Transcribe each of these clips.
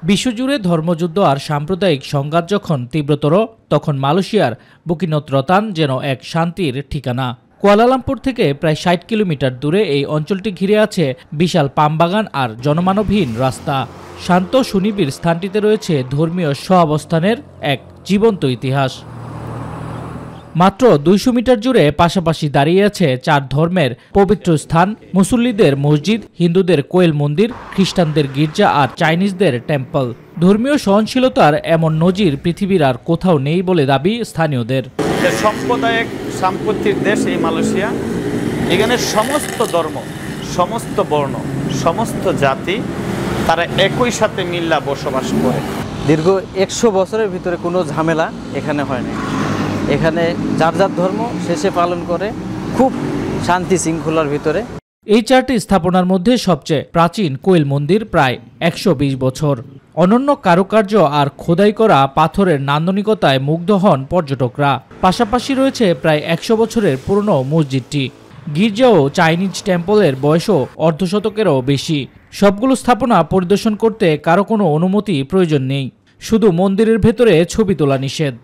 বিশ্বজুড়ে ধর্মযুদ্ধ আর সাম্প্রদায়িক সংঘাত যখন তীব্রতর, তখন মালয়েশিয়ার বুকিনত রতান যেন এক শান্তির ঠিকানা। কুয়ালালামপুর থেকে প্রায় ৬০ কিলোমিটার দূরে এই অঞ্চলটি ঘিরে আছে বিশাল পামবাগান আর জনমানবহীন রাস্তা। শান্ত সুনিবিড় স্থানটিতে রয়েছে ধর্মীয় সহাবস্থানের এক জীবন্ত ইতিহাস। মাত্র ২০০ মিটার জুড়ে পাশাপাশি দাঁড়িয়ে আছে ৪ ধর্মের পবিত্র স্থান, মুসল্লিদের মসজিদ, হিন্দুদের কোয়েল মন্দির, খ্রিস্টানদের গির্জা আর চাইনিজদের টেম্পল। ধর্মীয় সহনশীলতার এমন নজির পৃথিবীর আর কোথাও নেই বলে দাবি স্থানীয়দের। সাম্প্রদায়িক সম্প্রীতির দেশ এই মালয়েশিয়া। এখানে সমস্ত ধর্ম, সমস্ত বর্ণ, সমস্ত জাতি তারা একই সাথে মিল্লা বসবাস করে। দীর্ঘ ১০০ বছরের ভিতরে কোনো ঝামেলা এখানে হয়নি। এখানে যার যার ধর্ম শেষে পালন করে খুব শান্তি শৃঙ্খলার ভিতরে। এই ৪টি স্থাপনার মধ্যে সবচেয়ে প্রাচীন কোয়েল মন্দির প্রায় ১২০ বছর। অনন্য কারুকার্য আর খোদাই করা পাথরের নান্দনিকতায় মুগ্ধ হন পর্যটকরা। পাশাপাশি রয়েছে প্রায় ১০০ বছরের পুরনো মসজিদটি। গির্জা ও চাইনিজ টেম্পলের বয়সও অর্ধশতকেরও বেশি। সবগুলো স্থাপনা পরিদর্শন করতে কারো কোনো অনুমতি প্রয়োজন নেই, শুধু মন্দিরের ভেতরে ছবি তোলা নিষেধ।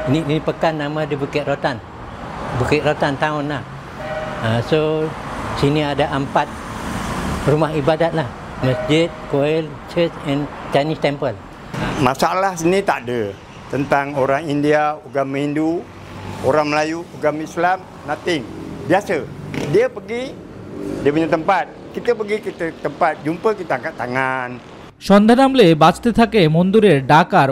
Ini pekan nama di Bukit Rotan. Bukit Rotan Town lah. So sini ada 4 rumah ibadat lah. Masjid, Koil, Church and Chinese Temple. Masalah sini tak ada. Tentang orang India, agama Hindu, orang Melayu, agama Islam, nothing. Biasa. Dia pergi dia punya tempat. Kita pergi kita tempat, jumpa kita angkat tangan. সন্ধ্যা নামলে বাজতে থাকে মন্দিরের ডাক আর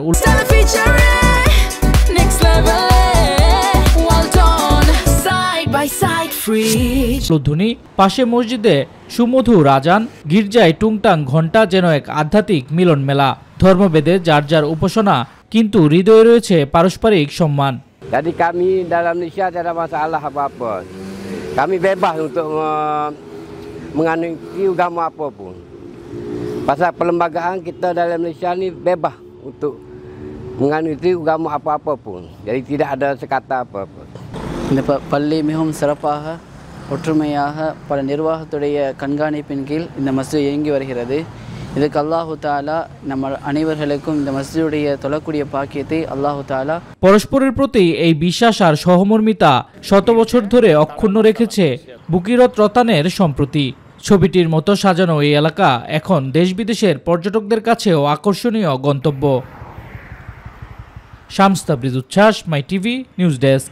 ধ্বনি। পাশে মসজিদে সুমধুর আজান, গির্জায় টুংটাং ঘণ্টা, যেন এক আধ্যাত্মিক মিলন মেলা। ধর্মভেদে যার যার উপাসনা, কিন্তু হৃদয়ে রয়েছে পারস্পরিক সম্মান। Jadi kami dalam Malaysia tidak ada masalah apa-apa. Kami bebas untuk menganuti agama apapun. Pasal perlembagaan kita dalam Malaysia ni bebas untuk menganuti agama apa-apa pun. Jadi tidak ada sekata apa-apa. இந்த பள்ளி மிகவும் சிறப்பாக ஒற்றுமையாக பல நிர்வாகத்துடைய கண்காணிப்பின் கீழ் இந்த மஸ்ஜித் இயங்கி வருகிறது. இதுக்கு আল্লাহু তাআলা நம்ம அனைவர்களுக்கும் இந்த মসজিদে தொழக்கூடிய பாக்கியத்தை আল্লাহু তাআলা। পরস্পরের প্রতি এই বিশ্বাস আর সহমর্মিতা শত বছর ধরে অক্ষুণ্ণ রেখেছে বুকিরত রতানের সম্প্রতি। ছবিটির মতো সাজানো এই এলাকা এখন দেশ বিদেশের পর্যটকদের কাছেও আকর্ষণীয় গন্তব্য। শামস তাবরিজ উচ্ছ্বাস, মাই টিভি নিউজ ডেস্ক।